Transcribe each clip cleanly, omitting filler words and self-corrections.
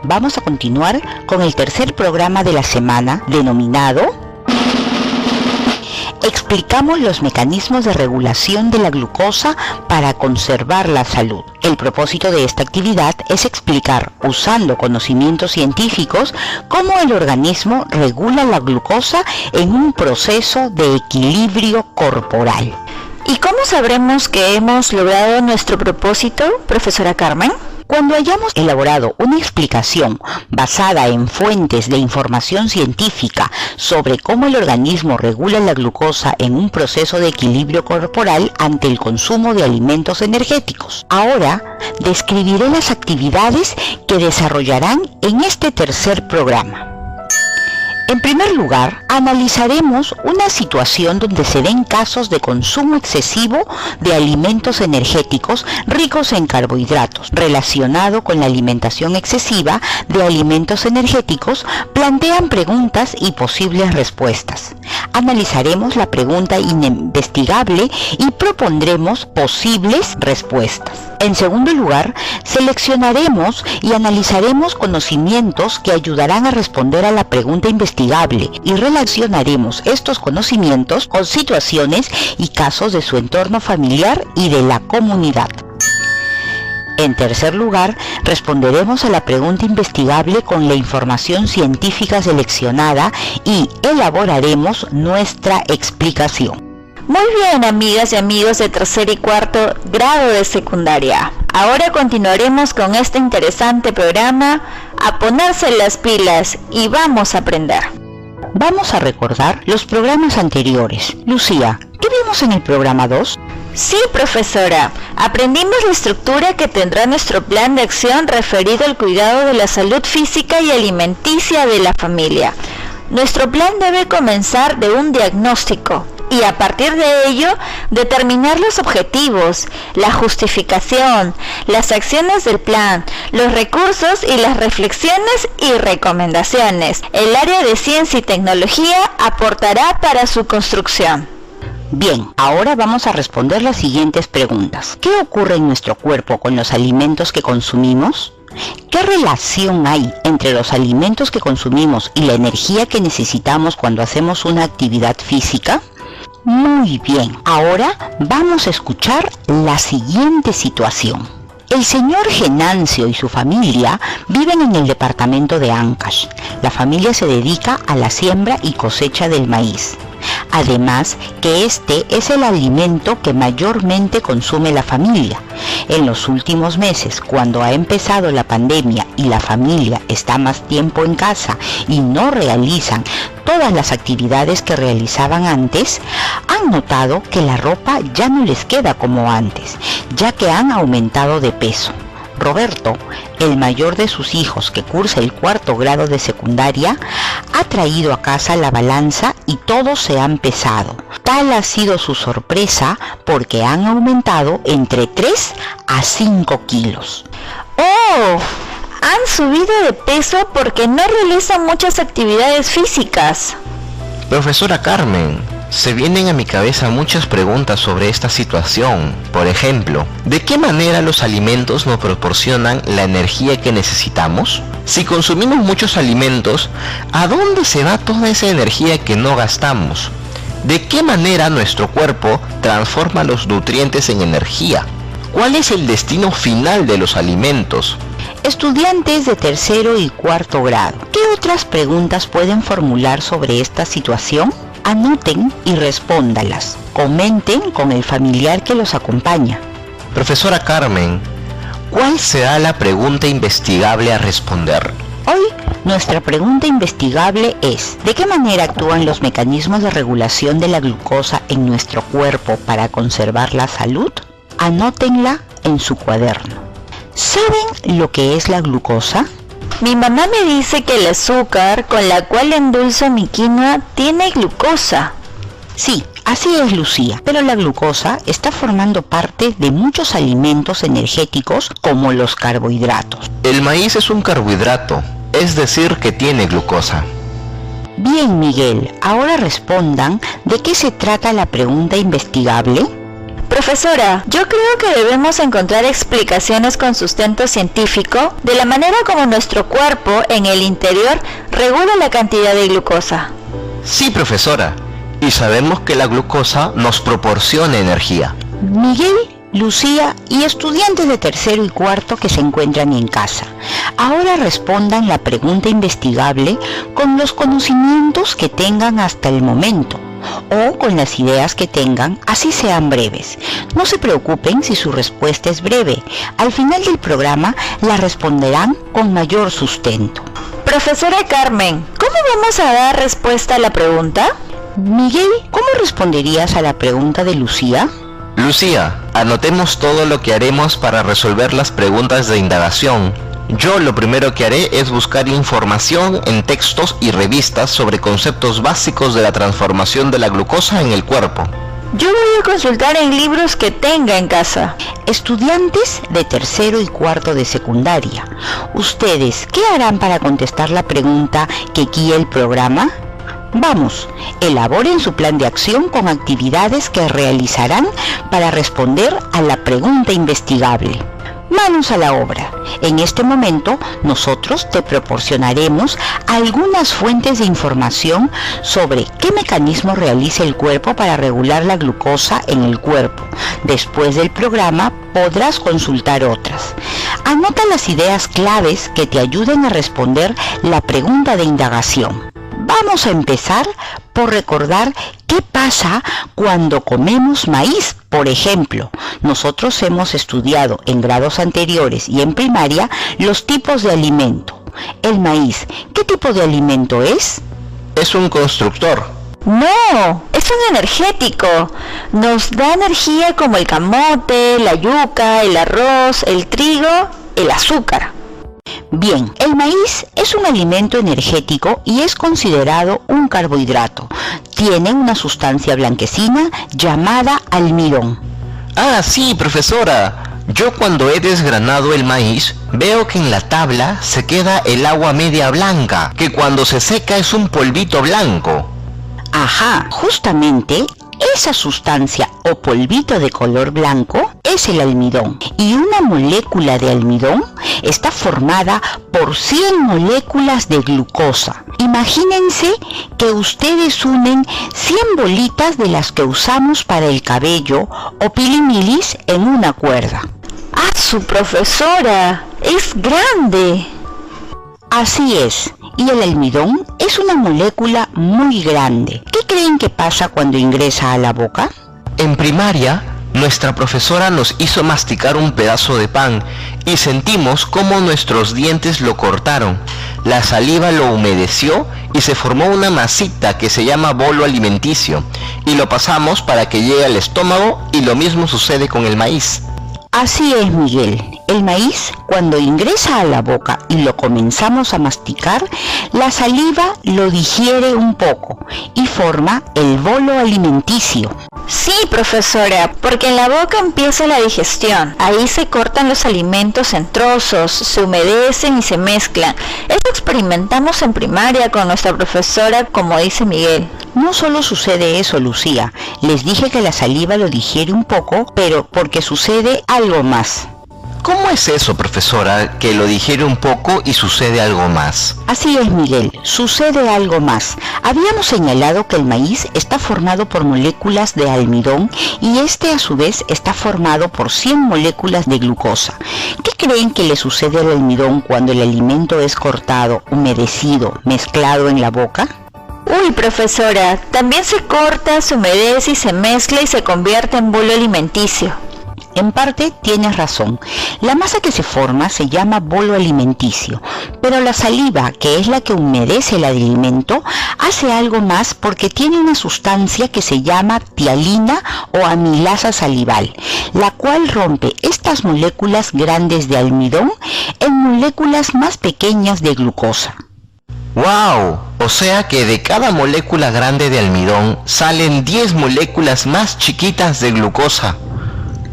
vamos a continuar con el tercer programa de la semana denominado Explicamos los mecanismos de regulación de la glucosa para conservar la salud. El propósito de esta actividad es explicar, usando conocimientos científicos, cómo el organismo regula la glucosa en un proceso de equilibrio corporal. ¿Y cómo sabremos que hemos logrado nuestro propósito, profesora Carmen? Cuando hayamos elaborado una explicación basada en fuentes de información científica sobre cómo el organismo regula la glucosa en un proceso de equilibrio corporal ante el consumo de alimentos energéticos. Ahora describiré las actividades que desarrollarán en este tercer programa. En primer lugar, analizaremos una situación donde se den casos de consumo excesivo de alimentos energéticos ricos en carbohidratos. Relacionado con la alimentación excesiva de alimentos energéticos, plantean preguntas y posibles respuestas. Analizaremos la pregunta investigable y propondremos posibles respuestas. En segundo lugar, seleccionaremos y analizaremos conocimientos que ayudarán a responder a la pregunta investigable y relacionaremos estos conocimientos con situaciones y casos de su entorno familiar y de la comunidad. En tercer lugar, responderemos a la pregunta investigable con la información científica seleccionada y elaboraremos nuestra explicación. Muy bien, amigas y amigos de tercer y cuarto grado de secundaria. Ahora continuaremos con este interesante programa, a ponerse las pilas y vamos a aprender. Vamos a recordar los programas anteriores. Lucía, ¿qué vimos en el programa 2? Sí, profesora. Aprendimos la estructura que tendrá nuestro plan de acción referido al cuidado de la salud física y alimenticia de la familia. Nuestro plan debe comenzar de un diagnóstico y a partir de ello determinar los objetivos, la justificación, las acciones del plan, los recursos y las reflexiones y recomendaciones. El área de ciencia y tecnología aportará para su construcción. Bien, ahora vamos a responder las siguientes preguntas. ¿Qué ocurre en nuestro cuerpo con los alimentos que consumimos? ¿Qué relación hay entre los alimentos que consumimos y la energía que necesitamos cuando hacemos una actividad física? Muy bien, ahora vamos a escuchar la siguiente situación. El señor Genancio y su familia viven en el departamento de Ancash. La familia se dedica a la siembra y cosecha del maíz. Además que este es el alimento que mayormente consume la familia. En los últimos meses, cuando ha empezado la pandemia y la familia está más tiempo en casa y no realizan todas las actividades que realizaban antes, han notado que la ropa ya no les queda como antes, ya que han aumentado de peso. Roberto, el mayor de sus hijos que cursa el cuarto grado de secundaria, ha traído a casa la balanza y todos se han pesado. Tal ha sido su sorpresa porque han aumentado entre 3 a 5 kilos. ¡Oh! Han subido de peso porque no realizan muchas actividades físicas. Profesora Carmen, se vienen a mi cabeza muchas preguntas sobre esta situación. Por ejemplo, ¿de qué manera los alimentos nos proporcionan la energía que necesitamos? Si consumimos muchos alimentos, ¿a dónde se va toda esa energía que no gastamos? ¿De qué manera nuestro cuerpo transforma los nutrientes en energía? ¿Cuál es el destino final de los alimentos? Estudiantes de tercero y cuarto grado, ¿qué otras preguntas pueden formular sobre esta situación? Anoten y respóndalas. Comenten con el familiar que los acompaña. Profesora Carmen, ¿cuál será la pregunta investigable a responder? Hoy, nuestra pregunta investigable es: ¿de qué manera actúan los mecanismos de regulación de la glucosa en nuestro cuerpo para conservar la salud? Anótenla en su cuaderno. ¿Saben lo que es la glucosa? Mi mamá me dice que el azúcar con la cual endulzo mi quinoa tiene glucosa. Sí, así es, Lucía, pero la glucosa está formando parte de muchos alimentos energéticos como los carbohidratos. El maíz es un carbohidrato, es decir, que tiene glucosa. Bien, Miguel, ahora respondan de qué se trata la pregunta investigable. Profesora, yo creo que debemos encontrar explicaciones con sustento científico de la manera como nuestro cuerpo en el interior regula la cantidad de glucosa. Sí, profesora. Y sabemos que la glucosa nos proporciona energía. Miguel, Lucía y estudiantes de tercero y cuarto que se encuentran en casa, ahora respondan la pregunta investigable con los conocimientos que tengan hasta el momento o con las ideas que tengan, así sean breves. No se preocupen si su respuesta es breve. Al final del programa la responderán con mayor sustento. Profesora Carmen, ¿cómo vamos a dar respuesta a la pregunta? Miguel, ¿cómo responderías a la pregunta de Lucía? Lucía, anotemos todo lo que haremos para resolver las preguntas de indagación. Yo lo primero que haré es buscar información en textos y revistas sobre conceptos básicos de la transformación de la glucosa en el cuerpo. Yo voy a consultar en libros que tenga en casa. Estudiantes de tercero y cuarto de secundaria, ¿ustedes qué harán para contestar la pregunta que guía el programa? Vamos, elaboren su plan de acción con actividades que realizarán para responder a la pregunta investigable. Manos a la obra. En este momento, nosotros te proporcionaremos algunas fuentes de información sobre qué mecanismo realiza el cuerpo para regular la glucosa en el cuerpo. Después del programa, podrás consultar otras. Anota las ideas claves que te ayuden a responder la pregunta de indagación. Vamos a empezar por recordar qué pasa cuando comemos maíz. Por ejemplo, nosotros hemos estudiado en grados anteriores y en primaria los tipos de alimento. El maíz, ¿qué tipo de alimento es? Es un constructor. No, es un energético. Nos da energía como el camote, la yuca, el arroz, el trigo, el azúcar. Bien, el maíz es un alimento energético y es considerado un carbohidrato. Tiene una sustancia blanquecina llamada almidón. Ah, sí, profesora. Yo cuando he desgranado el maíz, veo que en la tabla se queda el agua media blanca, que cuando se seca es un polvito blanco. Ajá, justamente esa sustancia o polvito de color blanco es el almidón. Y una molécula de almidón está formada por 100 moléculas de glucosa. Imagínense que ustedes unen 100 bolitas de las que usamos para el cabello o pilimilis en una cuerda. ¡Ah, su profesora! ¡Es grande! Así es, y el almidón es una molécula muy grande. ¿Qué creen que pasa cuando ingresa a la boca? En primaria, nuestra profesora nos hizo masticar un pedazo de pan y sentimos cómo nuestros dientes lo cortaron. La saliva lo humedeció y se formó una masita que se llama bolo alimenticio y lo pasamos para que llegue al estómago, y lo mismo sucede con el maíz. Así es, Miguel. El maíz, cuando ingresa a la boca y lo comenzamos a masticar, la saliva lo digiere un poco y forma el bolo alimenticio. Sí, profesora, porque en la boca empieza la digestión. Ahí se cortan los alimentos en trozos, se humedecen y se mezclan. Eso experimentamos en primaria con nuestra profesora, como dice Miguel. No solo sucede eso, Lucía. Les dije que la saliva lo digiere un poco, pero porque sucede algo más. ¿Cómo es eso, profesora, que lo digiere un poco y sucede algo más? Así es, Miguel, sucede algo más. Habíamos señalado que el maíz está formado por moléculas de almidón y este a su vez está formado por 100 moléculas de glucosa. ¿Qué creen que le sucede al almidón cuando el alimento es cortado, humedecido, mezclado en la boca? Uy, profesora, también se corta, se humedece y se mezcla y se convierte en bolo alimenticio. En parte tienes razón. La masa que se forma se llama bolo alimenticio, pero la saliva, que es la que humedece el alimento, hace algo más porque tiene una sustancia que se llama tialina o amilasa salival, la cual rompe estas moléculas grandes de almidón en moléculas más pequeñas de glucosa. ¡Wow! O sea que de cada molécula grande de almidón salen 10 moléculas más chiquitas de glucosa.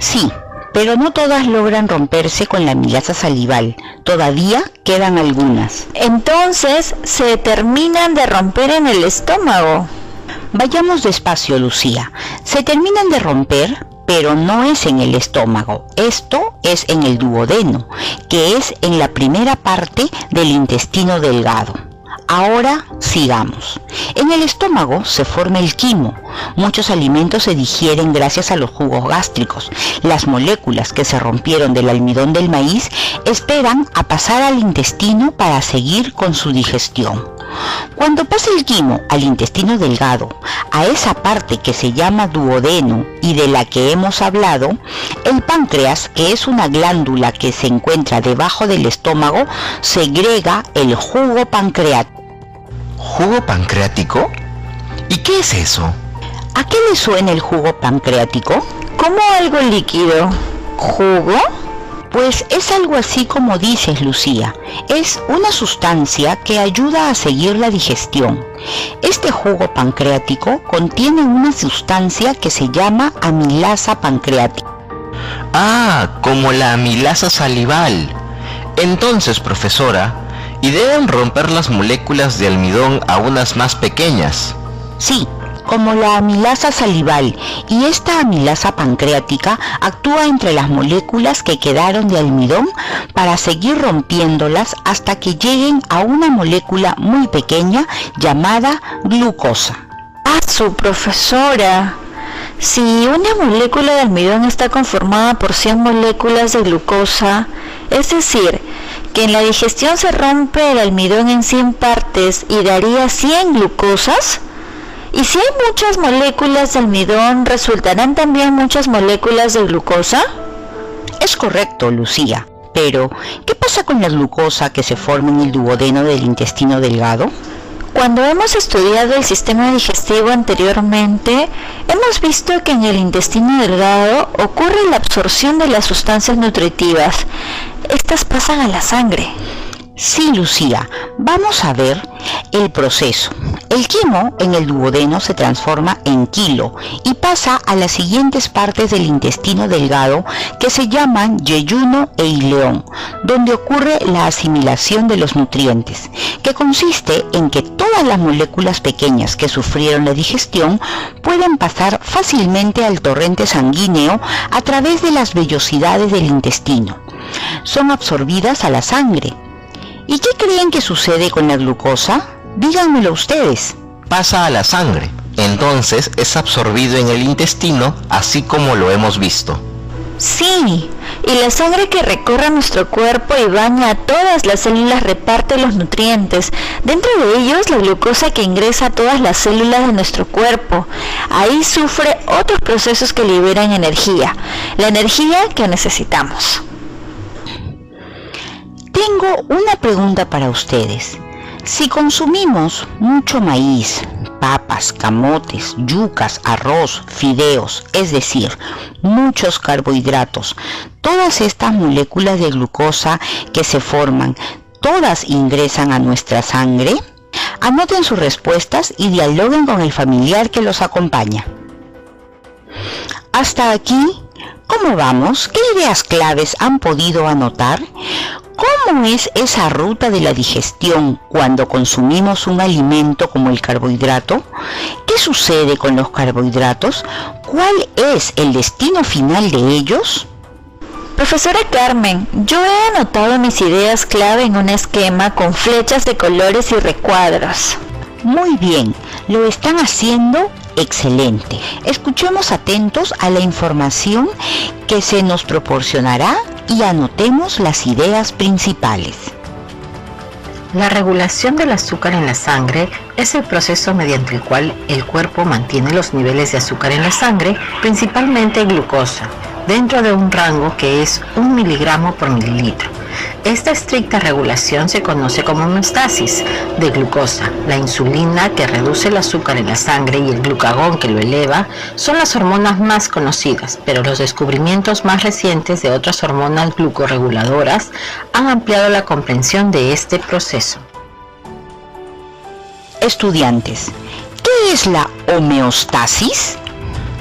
Sí, pero no todas logran romperse con la amilasa salival. Todavía quedan algunas. Entonces, se terminan de romper en el estómago. Vayamos despacio, Lucía. Se terminan de romper pero no es en el estómago. Esto es en el duodeno, que es en la primera parte del intestino delgado. Ahora sigamos. En el estómago se forma el quimo. Muchos alimentos se digieren gracias a los jugos gástricos. Las moléculas que se rompieron del almidón del maíz esperan a pasar al intestino para seguir con su digestión. Cuando pasa el quimo al intestino delgado, a esa parte que se llama duodeno y de la que hemos hablado, el páncreas, que es una glándula que se encuentra debajo del estómago, segrega el jugo pancreático. ¿Jugo pancreático? ¿Y qué es eso? ¿A qué le suena el jugo pancreático? ¿Como algo líquido? ¿Jugo? Pues es algo así como dices, Lucía. Es una sustancia que ayuda a seguir la digestión. Este jugo pancreático contiene una sustancia que se llama amilasa pancreática. Ah, como la amilasa salival. Entonces, profesora, ¿y deben romper las moléculas de almidón a unas más pequeñas? Sí, como la amilasa salival, y esta amilasa pancreática actúa entre las moléculas que quedaron de almidón para seguir rompiéndolas hasta que lleguen a una molécula muy pequeña llamada glucosa. ¡Ah, su profesora! Si una molécula de almidón está conformada por 100 moléculas de glucosa, es decir, que en la digestión se rompe el almidón en 100 partes y daría 100 glucosas. ¿Y si hay muchas moléculas de almidón, resultarán también muchas moléculas de glucosa? Es correcto, Lucía. Pero, ¿qué pasa con la glucosa que se forma en el duodeno del intestino delgado? Cuando hemos estudiado el sistema digestivo anteriormente, hemos visto que en el intestino delgado ocurre la absorción de las sustancias nutritivas. Estas pasan a la sangre. Sí, Lucía, vamos a ver el proceso. El quimo en el duodeno se transforma en quilo y pasa a las siguientes partes del intestino delgado que se llaman yeyuno e ileón, donde ocurre la asimilación de los nutrientes, que consiste en que todas las moléculas pequeñas que sufrieron la digestión pueden pasar fácilmente al torrente sanguíneo a través de las vellosidades del intestino. Son absorbidas a la sangre. ¿Y qué creen que sucede con la glucosa? Díganmelo ustedes. Pasa a la sangre. Entonces es absorbido en el intestino, así como lo hemos visto. Sí, y la sangre que recorre nuestro cuerpo y baña a todas las células reparte los nutrientes. Dentro de ellos, la glucosa que ingresa a todas las células de nuestro cuerpo. Ahí sufre otros procesos que liberan energía, la energía que necesitamos. Tengo una pregunta para ustedes. Si consumimos mucho maíz, papas, camotes, yucas, arroz, fideos, es decir, muchos carbohidratos, todas estas moléculas de glucosa que se forman, ¿todas ingresan a nuestra sangre? Anoten sus respuestas y dialoguen con el familiar que los acompaña. Hasta aquí, ¿cómo vamos? ¿Qué ideas claves han podido anotar? ¿Cómo es esa ruta de la digestión cuando consumimos un alimento como el carbohidrato? ¿Qué sucede con los carbohidratos? ¿Cuál es el destino final de ellos? Profesora Carmen, yo he anotado mis ideas clave en un esquema con flechas de colores y recuadros. Muy bien, lo están haciendo excelente. Escuchemos atentos a la información que se nos proporcionará y anotemos las ideas principales. La regulación del azúcar en la sangre es el proceso mediante el cual el cuerpo mantiene los niveles de azúcar en la sangre, principalmente glucosa, dentro de un rango que es 1 miligramo por mililitro. Esta estricta regulación se conoce como homeostasis de glucosa. La insulina, que reduce el azúcar en la sangre, y el glucagón, que lo eleva, son las hormonas más conocidas, pero los descubrimientos más recientes de otras hormonas glucorreguladoras han ampliado la comprensión de este proceso. Estudiantes, ¿qué es la homeostasis?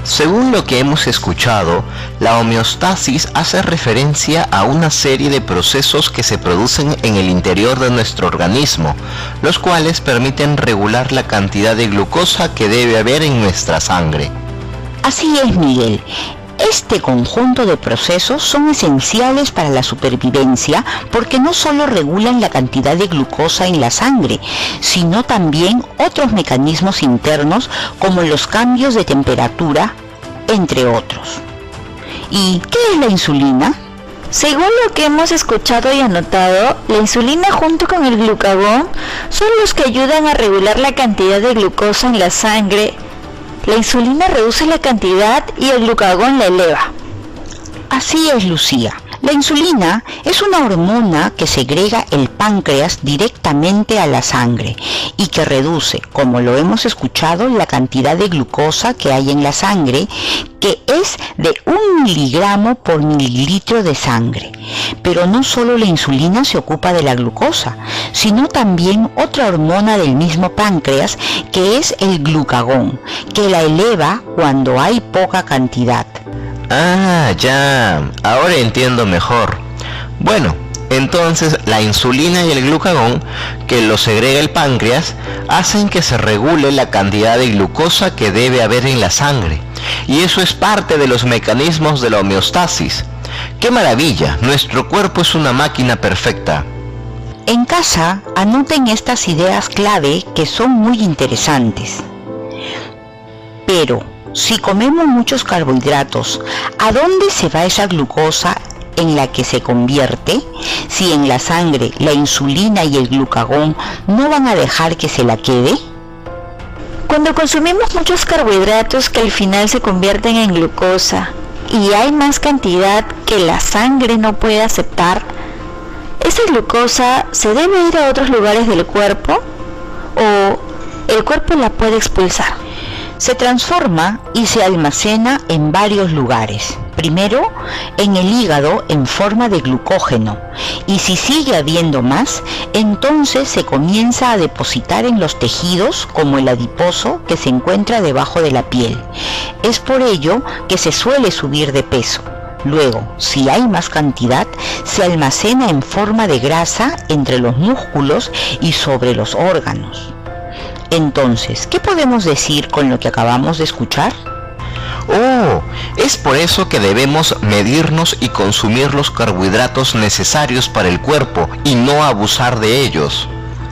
Según lo que hemos escuchado, la homeostasis hace referencia a una serie de procesos que se producen en el interior de nuestro organismo, los cuales permiten regular la cantidad de glucosa que debe haber en nuestra sangre. Así es, Miguel. Este conjunto de procesos son esenciales para la supervivencia porque no solo regulan la cantidad de glucosa en la sangre, sino también otros mecanismos internos como los cambios de temperatura, entre otros. ¿Y qué es la insulina? Según lo que hemos escuchado y anotado, la insulina junto con el glucagón son los que ayudan a regular la cantidad de glucosa en la sangre. La insulina reduce la cantidad y el glucagón la eleva. Así es, Lucía. La insulina es una hormona que segrega el páncreas directamente a la sangre y que reduce, como lo hemos escuchado, la cantidad de glucosa que hay en la sangre, que es de 1 miligramo por mililitro de sangre. Pero no solo la insulina se ocupa de la glucosa, sino también otra hormona del mismo páncreas, que es el glucagón, que la eleva cuando hay poca cantidad. Ah, ya, ahora entiendo mejor. Bueno, entonces la insulina y el glucagón, que lo segrega el páncreas, hacen que se regule la cantidad de glucosa que debe haber en la sangre. Y eso es parte de los mecanismos de la homeostasis. ¡Qué maravilla! Nuestro cuerpo es una máquina perfecta. En casa, anoten estas ideas clave que son muy interesantes. Pero si comemos muchos carbohidratos, ¿a dónde se va esa glucosa en la que se convierte? Si en la sangre la insulina y el glucagón no van a dejar que se la quede. Cuando consumimos muchos carbohidratos que al final se convierten en glucosa y hay más cantidad que la sangre no puede aceptar, ¿esa glucosa se debe ir a otros lugares del cuerpo o el cuerpo la puede expulsar? Se transforma y se almacena en varios lugares. Primero, en el hígado en forma de glucógeno, y si sigue habiendo más, entonces se comienza a depositar en los tejidos como el adiposo que se encuentra debajo de la piel. Es por ello que se suele subir de peso. Luego, si hay más cantidad, se almacena en forma de grasa entre los músculos y sobre los órganos. Entonces, ¿qué podemos decir con lo que acabamos de escuchar? Oh, es por eso que debemos medirnos y consumir los carbohidratos necesarios para el cuerpo y no abusar de ellos.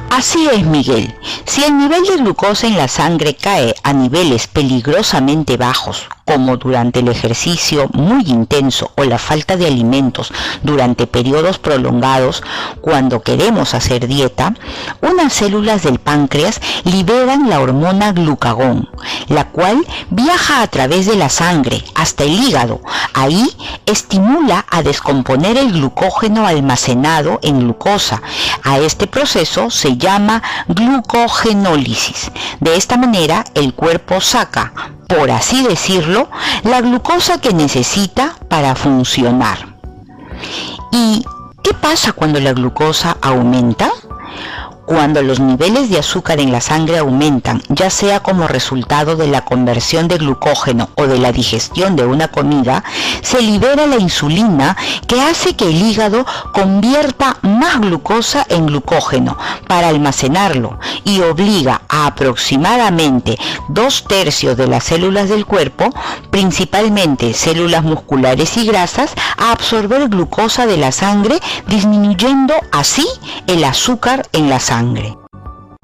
Así es, Miguel. Si el nivel de glucosa en la sangre cae a niveles peligrosamente bajos, como durante el ejercicio muy intenso o la falta de alimentos durante periodos prolongados, cuando queremos hacer dieta, unas células del páncreas liberan la hormona glucagón, la cual viaja a través de la sangre hasta el hígado. Ahí estimula a descomponer el glucógeno almacenado en glucosa. A este proceso se llama glucogenólisis. De esta manera, el cuerpo saca, por así decirlo, la glucosa que necesita para funcionar. ¿Y qué pasa cuando la glucosa aumenta? Cuando los niveles de azúcar en la sangre aumentan, ya sea como resultado de la conversión de glucógeno o de la digestión de una comida, se libera la insulina, que hace que el hígado convierta más glucosa en glucógeno para almacenarlo y obliga a aproximadamente 2/3 de las células del cuerpo, principalmente células musculares y grasas, a absorber glucosa de la sangre, disminuyendo así el azúcar en la sangre.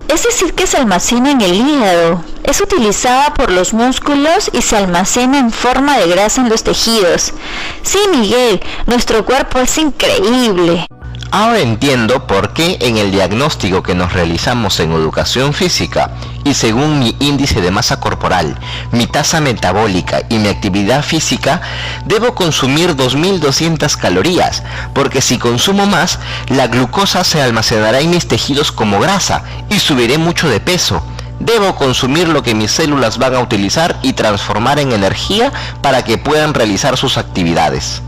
Es decir, que se almacena en el hígado. Es utilizada por los músculos y se almacena en forma de grasa en los tejidos. Sí, Miguel, nuestro cuerpo es increíble. Ahora entiendo por qué en el diagnóstico que nos realizamos en educación física y según mi índice de masa corporal, mi tasa metabólica y mi actividad física, debo consumir 2.200 calorías, porque si consumo más, la glucosa se almacenará en mis tejidos como grasa y subiré mucho de peso. Debo consumir lo que mis células van a utilizar y transformar en energía para que puedan realizar sus actividades.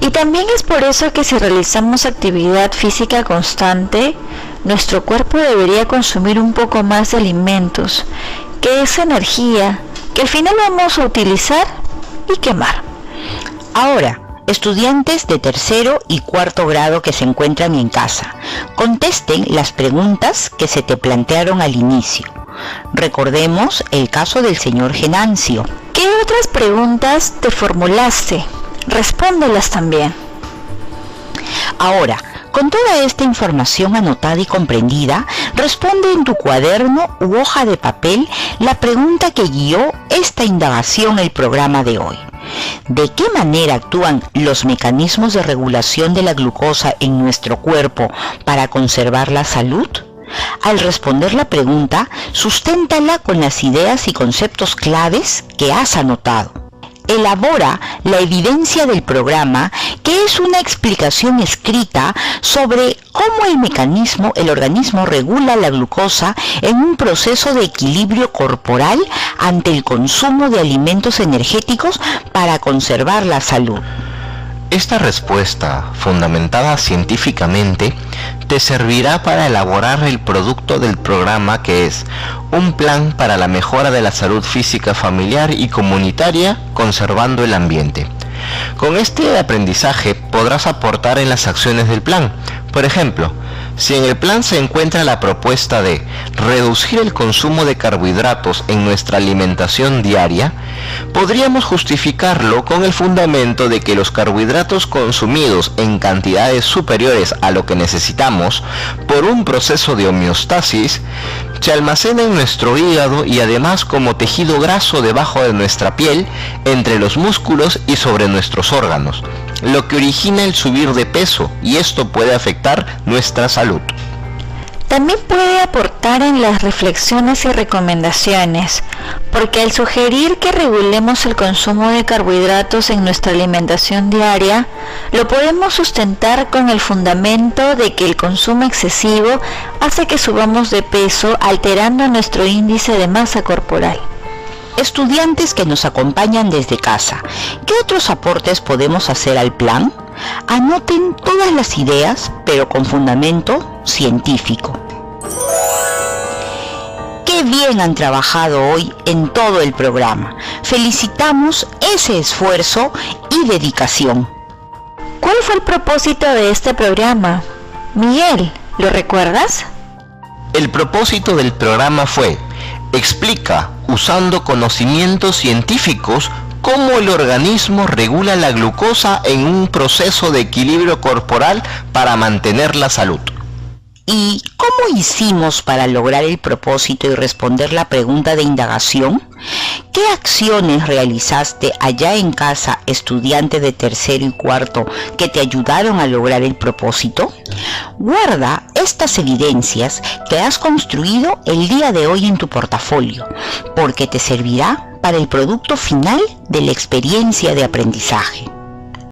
Y también es por eso que si realizamos actividad física constante, nuestro cuerpo debería consumir un poco más de alimentos, que es energía, que al final vamos a utilizar y quemar. Ahora, estudiantes de 3º y 4º grado que se encuentran en casa, contesten las preguntas que se te plantearon al inicio. Recordemos el caso del señor Genancio. ¿Qué otras preguntas te formulaste? Respóndelas también. Ahora, con toda esta información anotada y comprendida, responde en tu cuaderno u hoja de papel la pregunta que guió esta indagación el programa de hoy. ¿De qué manera actúan los mecanismos de regulación de la glucosa en nuestro cuerpo para conservar la salud? Al responder la pregunta, susténtala con las ideas y conceptos claves que has anotado. Elabora la evidencia del programa, que es una explicación escrita sobre cómo el organismo regula la glucosa en un proceso de equilibrio corporal ante el consumo de alimentos energéticos para conservar la salud. Esta respuesta, fundamentada científicamente, te servirá para elaborar el producto del programa, que es un plan para la mejora de la salud física familiar y comunitaria, conservando el ambiente. Con este aprendizaje podrás aportar en las acciones del plan. Por ejemplo, si en el plan se encuentra la propuesta de reducir el consumo de carbohidratos en nuestra alimentación diaria, podríamos justificarlo con el fundamento de que los carbohidratos consumidos en cantidades superiores a lo que necesitamos por un proceso de homeostasis se almacenan en nuestro hígado y además como tejido graso debajo de nuestra piel, entre los músculos y sobre nuestros órganos, lo que origina el subir de peso, y esto puede afectar nuestra salud. También puede aportar en las reflexiones y recomendaciones, porque al sugerir que regulemos el consumo de carbohidratos en nuestra alimentación diaria, lo podemos sustentar con el fundamento de que el consumo excesivo hace que subamos de peso, alterando nuestro índice de masa corporal. Estudiantes que nos acompañan desde casa, ¿qué otros aportes podemos hacer al plan? Anoten todas las ideas, pero con fundamento científico. Qué bien han trabajado hoy en todo el programa. Felicitamos ese esfuerzo y dedicación. ¿Cuál fue el propósito de este programa? Miguel, ¿lo recuerdas? El propósito del programa fue: explica, usando conocimientos científicos, cómo el organismo regula la glucosa en un proceso de equilibrio corporal para mantener la salud. ¿Y cómo hicimos para lograr el propósito y responder la pregunta de indagación? ¿Qué acciones realizaste allá en casa, estudiante de tercero y cuarto, que te ayudaron a lograr el propósito? Guarda estas evidencias que has construido el día de hoy en tu portafolio, porque te servirá para el producto final de la experiencia de aprendizaje.